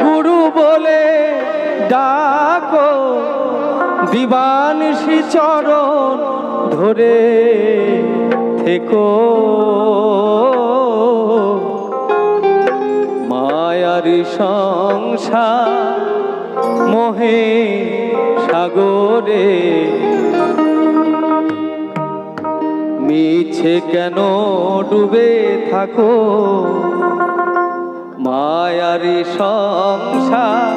গুরু বলে ডাকো, দিবানিশি চরণ ধরে থেকো। মায়ারি সংসার মোহে সাগরে মিছে কেন ডুবে থাকো। মায়ারি সংসার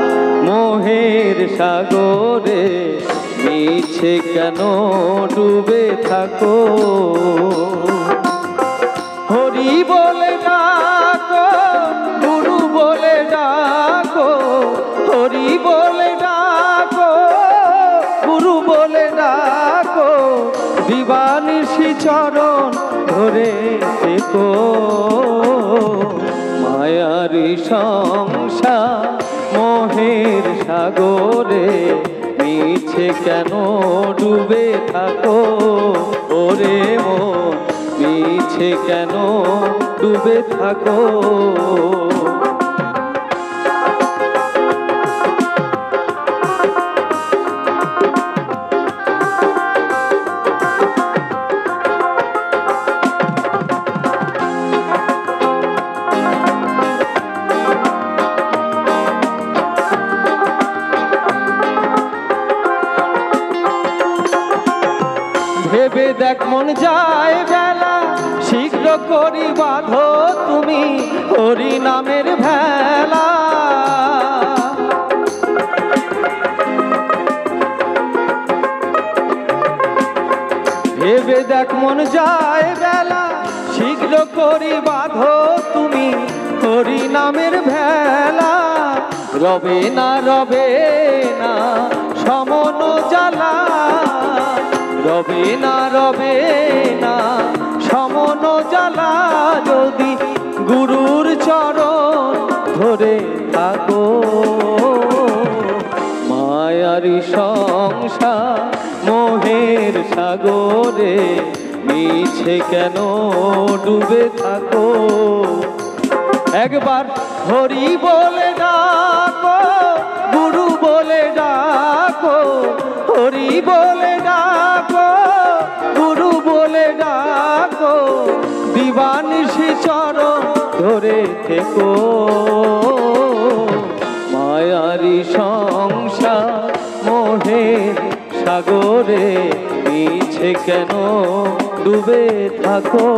মোহের সাগরে মিছে কেন ডুবে থাকো। হরি বলে ডাকো, গুরু বলে ডাকো, হরি বলে ডাকো, গুরু বলে ডাকো, দিবানিশি চরণ ধরে থেকো। মায়ারি সংসার মোহের সাগরে মিছে কেন ডুবে থাকো। ওরে মন মিছে কেন ডুবে থাকো। ভেবে দেখ মন যায় বেলা, শীঘ্র করি বাঁধো তুমি হরি নামের ভেলা। ভেবে দেখ মন যায় বেলা, শীঘ্র করি বাঁধো তুমি হরি নামের ভেলা। রবে না রবে না সমন জ্বালা, রবে না রবে না সমন জ্বালা, যদি গুরুর চরণ ধরে থাকো। মায়ারি সংসার মোহের সাগরে মিছে কেন ডুবে থাকো। একবার হরি বলে ডাকো, গুরু বলে ডাকো, হরি বলে ডাকো, গুরু বলে ডাকো, দিবানিশি চরণ ধরে থেকো। মায়ারি সংসার মোহের সাগরে মিছে কেন ডুবে থাকো।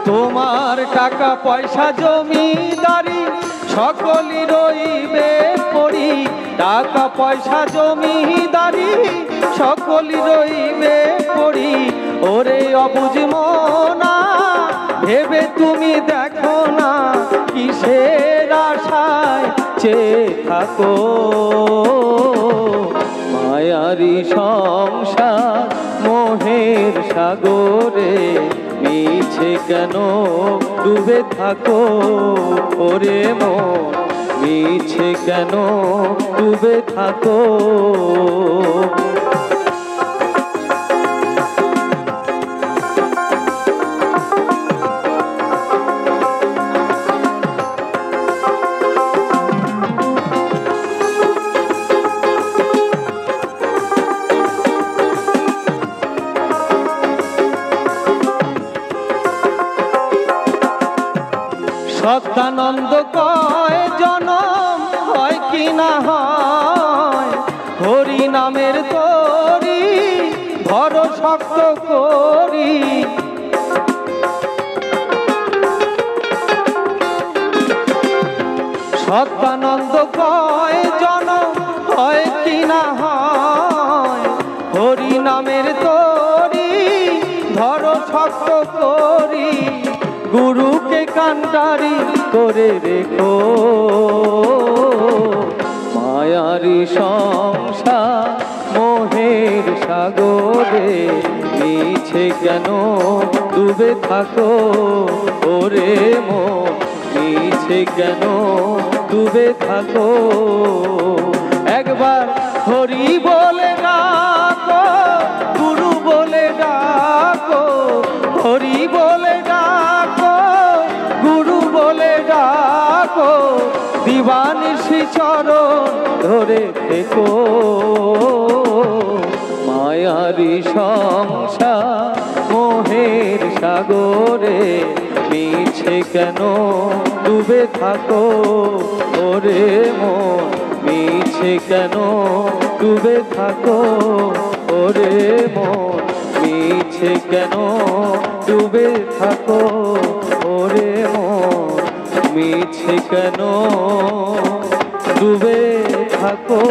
তোমার টাকা পয়সা জমিদারি সকলই রইবে পড়ি। টাকা পয়সা জমিদারি সকলই রইবে পড়ি। ওরে অবুঝ মনা ভেবে তুমি দেখো না, কিসের আশায় চেয়ে থাকো। মায়ারি সংসার মোহের সাগরে মিছে কেন ডুবে থাকো। ওরে মন মিছে কেন ডুবে থাকো। সত্যানন্দ কয় জনম হয় কি না হয়, হরি নামের তরি ধর শক্ত করি। সত্যানন্দ কয় জনম হয় কি না হয়, হরি নামের তরি ধর শক্ত করি। গুরুকে কান্ডারি করে রেখো। মায়ারি সংসার মোহে মোহের সাগরে মিছে কেন ডুবে থাকো ওরে মন মিছে কেন ডুবে থাকো একবার হরি বলে ডাকো গুরু বলে ডাকো হরি বলে ডাকো গুরু বলে ডাকো দিবানিশি চরণ ধরে থেকো মায়ারি সংসার মোহের সাগরে মিছে কেন ডুবে থাকো ওরে মন মিছে কেন ডুবে থাকো ওরে মন মিছে কেন ডুবে থাকো ওরে মন মিছে কেন ডুবে থাকো।